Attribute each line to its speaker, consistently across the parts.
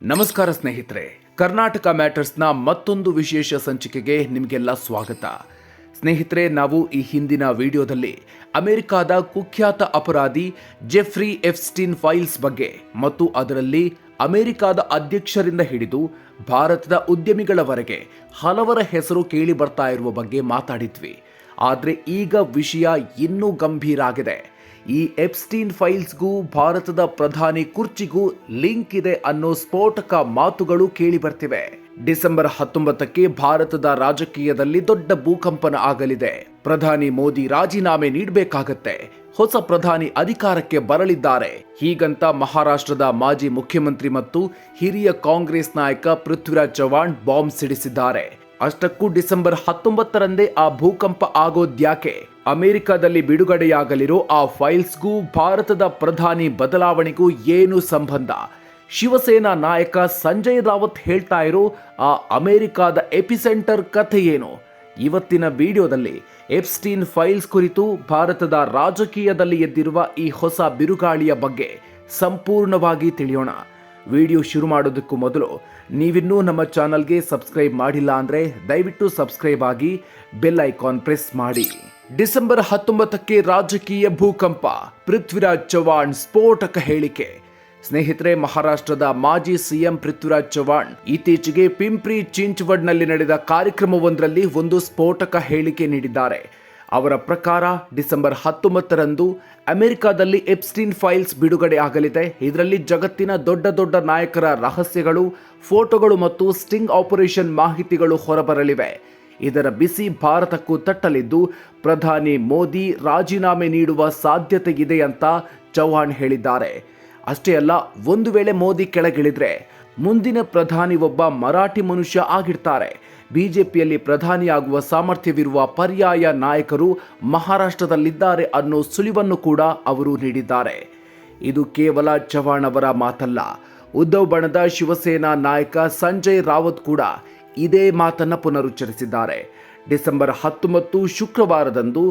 Speaker 1: ನಮಸ್ಕಾರ ಸ್ನೇಹಿತರೆ, ಕರ್ನಾಟಕ ಮ್ಯಾಟರ್ಸ್ನ ಮತ್ತೊಂದು ವಿಶೇಷ ಸಂಚಿಕೆಗೆ ನಿಮಗೆಲ್ಲ ಸ್ವಾಗತ. ಸ್ನೇಹಿತರೆ, ನಾವು ಈ ಹಿಂದಿನ ವಿಡಿಯೋದಲ್ಲಿ ಅಮೆರಿಕಾದ ಕುಖ್ಯಾತ ಅಪರಾಧಿ ಜೆಫ್ರಿ ಎಪ್ಸ್ಟೀನ್ ಫೈಲ್ಸ್ ಬಗ್ಗೆ ಮತ್ತು ಅದರಲ್ಲಿ ಅಮೆರಿಕಾದ ಅಧ್ಯಕ್ಷರಿಂದ ಹಿಡಿದು ಭಾರತದ ಉದ್ಯಮಿಗಳವರೆಗೆ ಹಲವರ ಹೆಸರು ಕೇಳಿ ಬರ್ತಾ ಇರುವ ಬಗ್ಗೆ ಮಾತಾಡಿದ್ವಿ. ಆದರೆ ಈಗ ವಿಷಯ ಇನ್ನೂ ಗಂಭೀರ ಆಗಿದೆ. ಈ ಎಪ್ಸ್ಟೀನ್ ಫೈಲ್ಸ್ಗೂ ಭಾರತದ ಪ್ರಧಾನಿ ಕುರ್ಚಿಗೂ ಲಿಂಕ್ ಇದೆ ಅನ್ನೋ ಸ್ಫೋಟಕ ಮಾತುಗಳು ಕೇಳಿ ಬರ್ತಿವೆ. ಡಿಸೆಂಬರ್ 19ಕ್ಕೆ ಭಾರತದ ರಾಜಕೀಯದಲ್ಲಿ ದೊಡ್ಡ ಭೂಕಂಪನ ಆಗಲಿದೆ. ಪ್ರಧಾನಿ ಮೋದಿ ರಾಜೀನಾಮೆ ನೀಡಬೇಕಾಗತ್ತೆ. ಹೊಸ ಪ್ರಧಾನಿ ಅಧಿಕಾರಕ್ಕೆ ಬರಲಿದ್ದಾರೆ. ಹೀಗಂತ ಮಹಾರಾಷ್ಟ್ರದ ಮಾಜಿ ಮುಖ್ಯಮಂತ್ರಿ ಮತ್ತು ಹಿರಿಯ ಕಾಂಗ್ರೆಸ್ ನಾಯಕ ಪೃಥ್ವಿರಾಜ್ ಚವ್ಹಾಣ್ ಬಾಂಬ್ ಸಿಡಿಸಿದ್ದಾರೆ. ಅಷ್ಟಕ್ಕೂ ಡಿಸೆಂಬರ್ 19ರಂದೇ ಆ ಭೂಕಂಪ ಆಗೋದ್ಯಾಕೆ? ಅಮೆರಿಕದಲ್ಲಿ ಬಿಡುಗಡೆಯಾಗಲಿರೋ ಆ ಫೈಲ್ಸ್ಗೂ ಭಾರತದ ಪ್ರಧಾನಿ ಬದಲಾವಣೆಗೂ ಏನು ಸಂಬಂಧ? ಶಿವಸೇನಾ ನಾಯಕ ಸಂಜಯ್ ರಾವತ್ ಹೇಳ್ತಾ ಇರೋ ಆ ಅಮೆರಿಕದ ಎಪಿಸೆಂಟರ್ ಕಥೆ ಏನು? ಇವತ್ತಿನ ವಿಡಿಯೋದಲ್ಲಿ ಎಪ್ಸ್ಟೀನ್ ಫೈಲ್ಸ್ ಕುರಿತು ಭಾರತದ ರಾಜಕೀಯದಲ್ಲಿ ಎದ್ದಿರುವ ಈ ಹೊಸ ಬಿರುಗಾಳಿಯ ಬಗ್ಗೆ ಸಂಪೂರ್ಣವಾಗಿ ತಿಳಿಯೋಣ. ವಿಡಿಯೋ ಶುರು ಮಾಡೋದಕ್ಕೂ ಮೊದಲು ನೀವಿನ್ನೂ ನಮ್ಮ ಚಾನಲ್ಗೆ ಸಬ್ಸ್ಕ್ರೈಬ್ ಮಾಡಿಲ್ಲ ಅಂದರೆ ದಯವಿಟ್ಟು ಸಬ್ಸ್ಕ್ರೈಬ್ ಆಗಿ ಬೆಲ್ ಐಕಾನ್ ಪ್ರೆಸ್ ಮಾಡಿ. ಡಿಸೆಂಬರ್ 19ಕ್ಕೆ ರಾಜಕೀಯ ಭೂಕಂಪ, ಪೃಥ್ವಿರಾಜ್ ಚವ್ಹಾಣ್ ಸ್ಫೋಟಕ ಹೇಳಿಕೆ. ಸ್ನೇಹಿತರೆ, ಮಹಾರಾಷ್ಟ್ರದ ಮಾಜಿ ಸಿಎಂ ಪೃಥ್ವಿರಾಜ್ ಚವ್ಹಾಣ್ ಇತ್ತೀಚೆಗೆ ಪಿಂಪ್ರಿ ಚಿಂಚ್ವಡ್ನಲ್ಲಿ ನಡೆದ ಕಾರ್ಯಕ್ರಮವೊಂದರಲ್ಲಿ ಒಂದು ಸ್ಫೋಟಕ ಹೇಳಿಕೆ ನೀಡಿದ್ದಾರೆ. ಅವರ ಪ್ರಕಾರ ಡಿಸೆಂಬರ್ 19ರಂದು ಅಮೆರಿಕಾದಲ್ಲಿ ಎಪ್ಸ್ಟೀನ್ ಫೈಲ್ಸ್ ಬಿಡುಗಡೆ ಆಗಲಿದೆ. ಇದರಲ್ಲಿ ಜಗತ್ತಿನ ದೊಡ್ಡ ದೊಡ್ಡ ನಾಯಕರ ರಹಸ್ಯಗಳು, ಫೋಟೋಗಳು ಮತ್ತು ಸ್ಟಿಂಗ್ ಆಪರೇಷನ್ ಮಾಹಿತಿಗಳು ಹೊರಬರಲಿವೆ. ಇದರ ಬಿಸಿ ಭಾರತಕ್ಕೂ ತಟ್ಟಲಿದ್ದು ಪ್ರಧಾನಿ ಮೋದಿ ರಾಜೀನಾಮೆ ನೀಡುವ ಸಾಧ್ಯತೆ ಇದೆ ಅಂತ ಚವ್ಹಾಣ್ ಹೇಳಿದ್ದಾರೆ. ಅಷ್ಟೇ ಅಲ್ಲ, ಒಂದು ವೇಳೆ ಮೋದಿ ಕೆಳಗಿಳಿದ್ರೆ ಮುಂದಿನ ಪ್ರಧಾನಿ ಒಬ್ಬ ಮರಾಠಿ ಮನುಷ್ಯ ಆಗಿರ್ತಾರೆ. ಬಿಜೆಪಿಯಲ್ಲಿ ಪ್ರಧಾನಿಯಾಗುವ ಸಾಮರ್ಥ್ಯವಿರುವ ಪರ್ಯಾಯ ನಾಯಕರು ಮಹಾರಾಷ್ಟ್ರದಲ್ಲಿದ್ದಾರೆ ಅನ್ನೋ ಸುಳಿವನ್ನು ಕೂಡ ಅವರು ನೀಡಿದ್ದಾರೆ. ಇದು ಕೇವಲ ಚವ್ಹಾಣ್ ಅವರ ಮಾತಲ್ಲ. ಉದ್ಧವ್ ಬಣದ ಶಿವಸೇನಾ ನಾಯಕ ಸಂಜಯ್ ರಾವತ್ ಕೂಡ ಇದೇ ಮಾತನ್ನ ಪುನರುಚ್ಚರಿಸಿದ್ದಾರೆ. ಡಿಸೆಂಬರ್ 19 ಶುಕ್ರವಾರದಂದು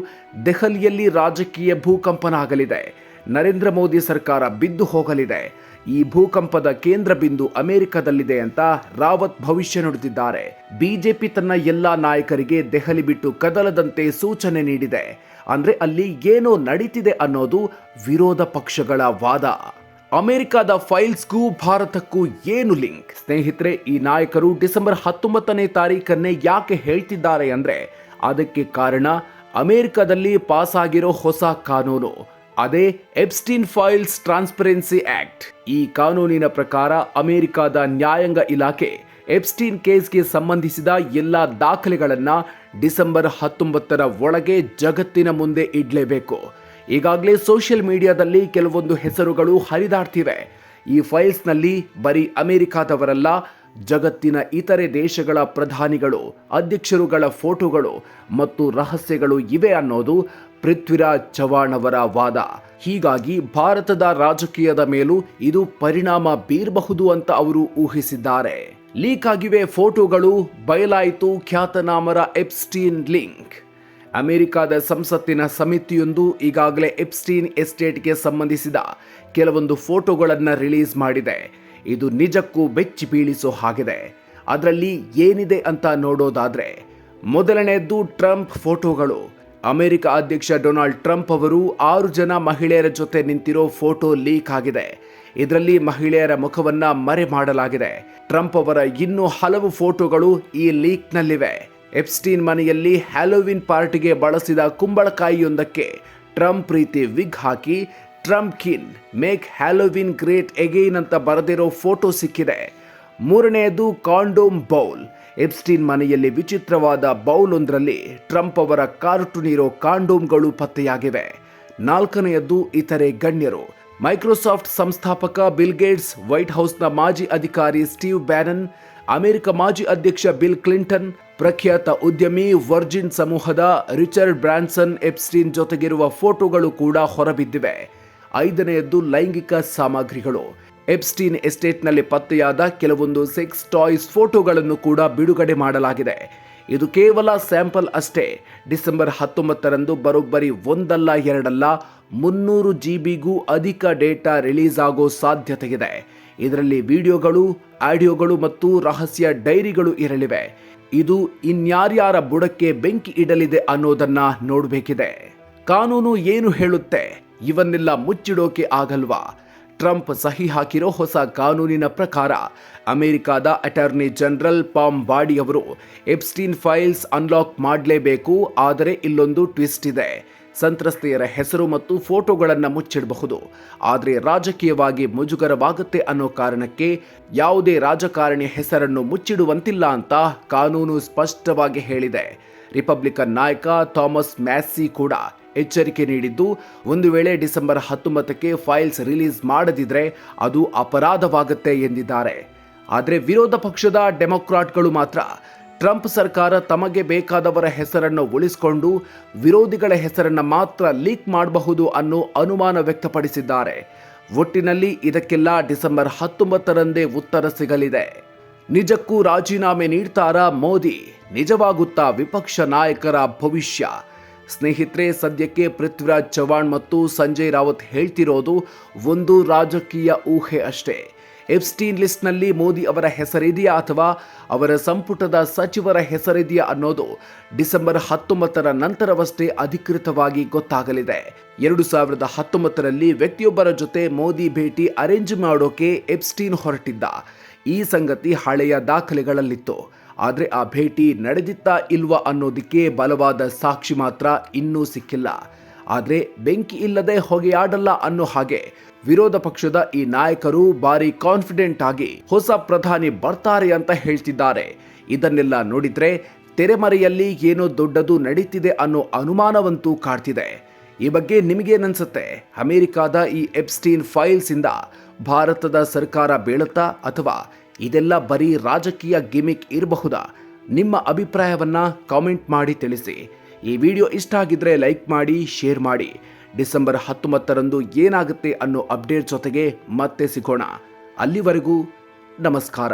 Speaker 1: ದೆಹಲಿಯಲ್ಲಿ ರಾಜಕೀಯ ಭೂಕಂಪನ ಆಗಲಿದೆ. ನರೇಂದ್ರ ಮೋದಿ ಸರ್ಕಾರ ಬಿದ್ದು ಹೋಗಲಿದೆ. ಈ ಭೂಕಂಪದ ಕೇಂದ್ರ ಬಿಂದು ಅಮೆರಿಕದಲ್ಲಿದೆ ಅಂತ ರಾವತ್ ಭವಿಷ್ಯ ನುಡಿದಿದ್ದಾರೆ. ಬಿಜೆಪಿ ತನ್ನ ಎಲ್ಲಾ ನಾಯಕರಿಗೆ ದೆಹಲಿ ಬಿಟ್ಟು ಕದಲದಂತೆ ಸೂಚನೆ ನೀಡಿದೆ. ಅಂದ್ರೆ ಅಲ್ಲಿ ಏನೋ ನಡೀತಿದೆ ಅನ್ನೋದು ವಿರೋಧ ಪಕ್ಷಗಳ ವಾದ. ಅಮೆರಿಕದ ಫೈಲ್ಸ್ಗೂ ಭಾರತಕ್ಕೂ ಏನು ಲಿಂಕ್? ಸ್ನೇಹಿತರೆ, ಈ ನಾಯಕರು ಡಿಸೆಂಬರ್ 19ನೇ ತಾರೀಖನ್ನೇ ಯಾಕೆ ಹೇಳ್ತಿದ್ದಾರೆ ಅಂದ್ರೆ ಅದಕ್ಕೆ ಕಾರಣ ಅಮೆರಿಕದಲ್ಲಿ ಪಾಸ್ ಆಗಿರೋ ಹೊಸ ಕಾನೂನು. ಅದೇ ಎಪ್ಸ್ಟೀನ್ ಫೈಲ್ಸ್ ಟ್ರಾನ್ಸ್ಪರೆನ್ಸಿ ಆಕ್ಟ್. ಈ ಕಾನೂನಿನ ಪ್ರಕಾರ ಅಮೆರಿಕದ ನ್ಯಾಯಾಂಗ ಇಲಾಖೆ ಎಪ್ಸ್ಟೀನ್ ಕೇಸ್ಗೆ ಸಂಬಂಧಿಸಿದ ಎಲ್ಲ ದಾಖಲೆಗಳನ್ನ ಡಿಸೆಂಬರ್ 19ರ ಒಳಗೆ ಜಗತ್ತಿನ ಮುಂದೆ ಇಡಲೇಬೇಕು. ಈಗಾಗಲೇ ಸೋಷಿಯಲ್ ಮೀಡಿಯಾದಲ್ಲಿ ಕೆಲವೊಂದು ಹೆಸರುಗಳು ಹರಿದಾಡ್ತಿವೆ. ಈ ಫೈಲ್ಸ್ನಲ್ಲಿ ಬರೀ ಅಮೆರಿಕಾದವರಲ್ಲ, ಜಗತ್ತಿನ ಇತರೆ ದೇಶಗಳ ಪ್ರಧಾನಿಗಳು, ಅಧ್ಯಕ್ಷರುಗಳ ಫೋಟೋಗಳು ಮತ್ತು ರಹಸ್ಯಗಳು ಇವೆ ಅನ್ನೋದು ಪೃಥ್ವಿರಾಜ್ ಚವ್ಹಾಣ್ ಅವರ ವಾದ. ಹೀಗಾಗಿ ಭಾರತದ ರಾಜಕೀಯದ ಮೇಲೂ ಇದು ಪರಿಣಾಮ ಬೀರಬಹುದು ಅಂತ ಅವರು ಊಹಿಸಿದ್ದಾರೆ. ಲೀಕ್ ಆಗಿವೆ ಫೋಟೋಗಳು, ಬಯಲಾಯಿತು ಖ್ಯಾತನಾಮರ ಎಪ್ಸ್ಟೀನ್ ಲಿಂಕ್. ಅಮೆರಿಕದ ಸಂಸತ್ತಿನ ಸಮಿತಿಯೊಂದು ಈಗಾಗಲೇ ಎಪ್ಸ್ಟೀನ್ ಎಸ್ಟೇಟ್ಗೆ ಸಂಬಂಧಿಸಿದ ಕೆಲವೊಂದು ಫೋಟೋಗಳನ್ನು ರಿಲೀಸ್ ಮಾಡಿದೆ. ಇದು ನಿಜಕ್ಕೂ ಬೆಚ್ಚಿ ಬೀಳಿಸೋ ಹಾಗಿದೆ. ಅದರಲ್ಲಿ ಏನಿದೆ ಅಂತ ನೋಡೋದಾದ್ರೆ, ಮೊದಲನೆಯದ್ದು ಟ್ರಂಪ್ ಫೋಟೋಗಳು. ಅಮೆರಿಕ ಅಧ್ಯಕ್ಷ ಡೊನಾಲ್ಡ್ ಟ್ರಂಪ್ ಅವರು 6 ಜನ ಮಹಿಳೆಯರ ಜೊತೆ ನಿಂತಿರೋ ಫೋಟೋ ಲೀಕ್ ಆಗಿದೆ. ಇದರಲ್ಲಿ ಮಹಿಳೆಯರ ಮುಖವನ್ನ ಮರೆ ಮಾಡಲಾಗಿದೆ. ಟ್ರಂಪ್ ಅವರ ಇನ್ನೂ ಹಲವು ಫೋಟೋಗಳು ಈ ಲೀಕ್ನಲ್ಲಿವೆ. ಎಪ್ಸ್ಟೀನ್ ಮನೆಯಲ್ಲಿ ಹ್ಯಾಲೋವಿನ್ ಪಾರ್ಟಿಗೆ ಬಳಸಿದ ಕುಂಬಳಕಾಯಿಯೊಂದಕ್ಕೆ ಟ್ರಂಪ್ ರೀತಿ ವಿಗ್ ಹಾಕಿ ಟ್ರಂಪ್ ಕಿನ್ ಮೇಕ್ ಹ್ಯಾಲೋವಿನ್ ಗ್ರೇಟ್ ಎಗೈನ್ ಅಂತ ಬರೆದಿರೋ ಫೋಟೋ ಸಿಕ್ಕಿದೆ. ಮೂರನೆಯದು ಕಾಂಡೋಮ್ ಬೌಲ್. ಎಪ್ಸ್ಟೀನ್ ಮನೆಯಲ್ಲಿ ವಿಚಿತ್ರವಾದ ಬೌಲ್ ಒಂದರಲ್ಲಿ ಟ್ರಂಪ್ ಅವರ ಕಾರ್ಟೂನ್ ಇರೋ ಕಾಂಡೋಮ್ಗಳು ಪತ್ತೆಯಾಗಿವೆ. ನಾಲ್ಕನೆಯದ್ದು ಇತರೆ ಗಣ್ಯರು. ಮೈಕ್ರೋಸಾಫ್ಟ್ ಸಂಸ್ಥಾಪಕ ಬಿಲ್ ಗೇಟ್ಸ್, ವೈಟ್ ಹೌಸ್ನ ಮಾಜಿ ಅಧಿಕಾರಿ ಸ್ಟೀವ್ ಬ್ಯಾನನ್, ಅಮೆರಿಕ ಮಾಜಿ ಅಧ್ಯಕ್ಷ ಬಿಲ್ ಕ್ಲಿಂಟನ್, ಪ್ರಖ್ಯಾತ ಉದ್ಯಮಿ ವರ್ಜಿನ್ ಸಮೂಹದ ರಿಚರ್ಡ್ ಬ್ರಾನ್ಸನ್ ಎಪ್ಸ್ಟೀನ್ ಜೊತೆಗಿರುವ ಫೋಟೋಗಳು ಕೂಡ ಹೊರಬಿದ್ದಿವೆ. ಐದನೆಯದ್ದು ಲೈಂಗಿಕ ಸಾಮಗ್ರಿಗಳು. ಎಪ್ಸ್ಟೀನ್ ಎಸ್ಟೇಟ್ನಲ್ಲಿ ಪತ್ತೆಯಾದ ಕೆಲವೊಂದು ಸೆಕ್ಸ್ ಟಾಯ್ಸ್ ಫೋಟೋಗಳನ್ನು ಕೂಡ ಬಿಡುಗಡೆ ಮಾಡಲಾಗಿದೆ. ಇದು ಕೇವಲ ಸ್ಯಾಂಪಲ್ ಅಷ್ಟೇ. ಡಿಸೆಂಬರ್ 19ರಂದು ಬರೋಬ್ಬರಿ ಒಂದಲ್ಲ ಎರಡಲ್ಲ 300 GB ಅಧಿಕ ಡೇಟಾ ರಿಲೀಸ್ ಆಗೋ ಸಾಧ್ಯತೆ ಇದೆ. ಇದರಲ್ಲಿ ವಿಡಿಯೋಗಳು, ಆಡಿಯೋಗಳು ಮತ್ತು ರಹಸ್ಯ ಡೈರಿಗಳು ಇರಲಿವೆ. ಇದು ಇನ್ಯಾರ್ಯಾರ ಬುಡಕ್ಕೆ ಬೆಂಕಿ ಇಡಲಿದೆ ಅನ್ನೋದನ್ನ ನೋಡಬೇಕಿದೆ. ಕಾನೂನು ಏನು ಹೇಳುತ್ತೆ? ಇವನ್ನೆಲ್ಲ ಮುಚ್ಚಿಡೋಕೆ ಆಗಲ್ವಾ? ಟ್ರಂಪ್ ಸಹಿ ಹಾಕಿರೋ ಹೊಸ ಕಾನೂನಿನ ಪ್ರಕಾರ ಅಮೆರಿಕಾದ ಅಟಾರ್ನಿ ಜನರಲ್ ಪಾಮ್ ಬಾಡಿ ಅವರು ಎಪ್ಸ್ಟೀನ್ ಫೈಲ್ಸ್ ಅನ್ಲಾಕ್ ಮಾಡಲೇಬೇಕು. ಆದರೆ ಇಲ್ಲೊಂದು ಟ್ವಿಸ್ಟ್ ಇದೆ. ಸಂತ್ರಸ್ತೆಯರ ಹೆಸರು ಮತ್ತು ಫೋಟೋಗಳನ್ನು ಮುಚ್ಚಿಡಬಹುದು, ಆದರೆ ರಾಜಕೀಯವಾಗಿ ಮುಜುಗರವಾಗುತ್ತೆ ಅನ್ನೋ ಕಾರಣಕ್ಕೆ ಯಾವುದೇ ರಾಜಕಾರಣಿ ಹೆಸರನ್ನು ಮುಚ್ಚಿಡುವಂತಿಲ್ಲ ಅಂತ ಕಾನೂನು ಸ್ಪಷ್ಟವಾಗಿ ಹೇಳಿದೆ. ರಿಪಬ್ಲಿಕನ್ ನಾಯಕ ಥಾಮಸ್ ಮ್ಯಾಸಿ ಕೂಡ ಎಚ್ಚರಿಕೆ ನೀಡಿದ್ದು, ಒಂದು ವೇಳೆ ಡಿಸೆಂಬರ್ 19ಕ್ಕೆ ಫೈಲ್ಸ್ ರಿಲೀಸ್ ಮಾಡದಿದ್ರೆ ಅದು ಅಪರಾಧವಾಗುತ್ತೆ ಎಂದಿದ್ದಾರೆ. ಆದರೆ ವಿರೋಧ ಪಕ್ಷದ ಡೆಮೊಕ್ರಾಟ್ಗಳು ಮಾತ್ರ ಟ್ರಂಪ್ ಸರ್ಕಾರ ತಮಗೆ ಬೇಕಾದವರ ಹೆಸರನ್ನು ಉಳಿಸಿಕೊಂಡು ವಿರೋಧಿಗಳ ಹೆಸರನ್ನು ಮಾತ್ರ ಲೀಕ್ ಮಾಡಬಹುದು ಅನ್ನೋ ಅನುಮಾನ ವ್ಯಕ್ತಪಡಿಸಿದ್ದಾರೆ. ಒಟ್ಟಿನಲ್ಲಿ ಇದಕ್ಕೆಲ್ಲ ಡಿಸೆಂಬರ್ 19ರಂದೇ ಉತ್ತರ ಸಿಗಲಿದೆ. ನಿಜಕ್ಕೂ ರಾಜೀನಾಮೆ ನೀಡ್ತಾರಾ ಮೋದಿ? ನಿಜವಾಗುತ್ತಾ ವಿಪಕ್ಷ ನಾಯಕರ ಭವಿಷ್ಯ? ಸ್ನೇಹಿತರೆ, ಸದ್ಯಕ್ಕೆ ಪೃಥ್ವಿರಾಜ್ ಚವ್ಹಾಣ್ ಮತ್ತು ಸಂಜಯ್ ರಾವತ್ ಹೇಳ್ತಿರೋದು ಒಂದು ರಾಜಕೀಯ ಊಹೆ ಅಷ್ಟೇ. ಎಪ್ಸ್ಟೀನ್ ಲಿಸ್ಟ್ನಲ್ಲಿ ಮೋದಿ ಅವರ ಹೆಸರಿದೆಯಾ ಅಥವಾ ಅವರ ಸಂಪುಟದ ಸಚಿವರ ಹೆಸರಿದೆಯಾ ಅನ್ನೋದು ಡಿಸೆಂಬರ್ 19ರ ನಂತರವಷ್ಟೇ ಅಧಿಕೃತವಾಗಿ ಗೊತ್ತಾಗಲಿದೆ. 2019ರಲ್ಲಿ ವ್ಯಕ್ತಿಯೊಬ್ಬರ ಜೊತೆ ಮೋದಿ ಭೇಟಿ ಅರೇಂಜ್ ಮಾಡೋಕೆ ಎಪ್ಸ್ಟೀನ್ ಹೊರಟಿದ್ದ. ಈ ಸಂಗತಿ ಹಳೆಯ ದಾಖಲೆಗಳಲ್ಲಿತ್ತು. ಆದರೆ ಆ ಭೇಟಿ ನಡೆದಿತ್ತಾ ಇಲ್ವಾ ಅನ್ನೋದಕ್ಕೆ ಬಲವಾದ ಸಾಕ್ಷಿ ಮಾತ್ರ ಇನ್ನೂ ಸಿಕ್ಕಿಲ್ಲ. ಆದರೆ ಬೆಂಕಿ ಇಲ್ಲದೆ ಹೊಗೆಯಾಡಲ್ಲ ಅನ್ನೋ ಹಾಗೆ ವಿರೋಧ ಪಕ್ಷದ ಈ ನಾಯಕರು ಬಾರಿ ಕಾನ್ಫಿಡೆಂಟ್ ಆಗಿ ಹೊಸ ಪ್ರಧಾನಿ ಬರ್ತಾರೆ ಅಂತ ಹೇಳ್ತಿದ್ದಾರೆ. ಇದನ್ನೆಲ್ಲ ನೋಡಿದ್ರೆ ತೆರೆಮರೆಯಲ್ಲಿ ಏನೋ ದೊಡ್ಡದು ನಡೀತಿದೆ ಅನ್ನೋ ಅನುಮಾನವಂತೂ ಕಾಡ್ತಿದೆ. ಈ ಬಗ್ಗೆ ನಿಮಗೇನನ್ಸುತ್ತೆ? ಅಮೆರಿಕಾದ ಈ ಎಪ್ಸ್ಟೀನ್ ಫೈಲ್ಸ್ ಇಂದ ಭಾರತದ ಸರ್ಕಾರ ಬೀಳುತ್ತಾ ಅಥವಾ ಇದೆಲ್ಲ ಬರೀ ರಾಜಕೀಯ ಗಿಮಿಕ್ ಇರಬಹುದಾ? ನಿಮ್ಮ ಅಭಿಪ್ರಾಯವನ್ನ ಕಾಮೆಂಟ್ ಮಾಡಿ ತಿಳಿಸಿ. ಈ ವಿಡಿಯೋ ಇಷ್ಟ ಆಗಿದ್ರೆ ಲೈಕ್ ಮಾಡಿ, ಶೇರ್ ಮಾಡಿ. ಡಿಸೆಂಬರ್ 19ರಂದು ಏನಾಗುತ್ತೆ ಅನ್ನೋ ಅಪ್ಡೇಟ್ ಜೊತೆಗೆ ಮತ್ತೆ ಸಿಗೋಣ. ಅಲ್ಲಿವರೆಗೂ ನಮಸ್ಕಾರ.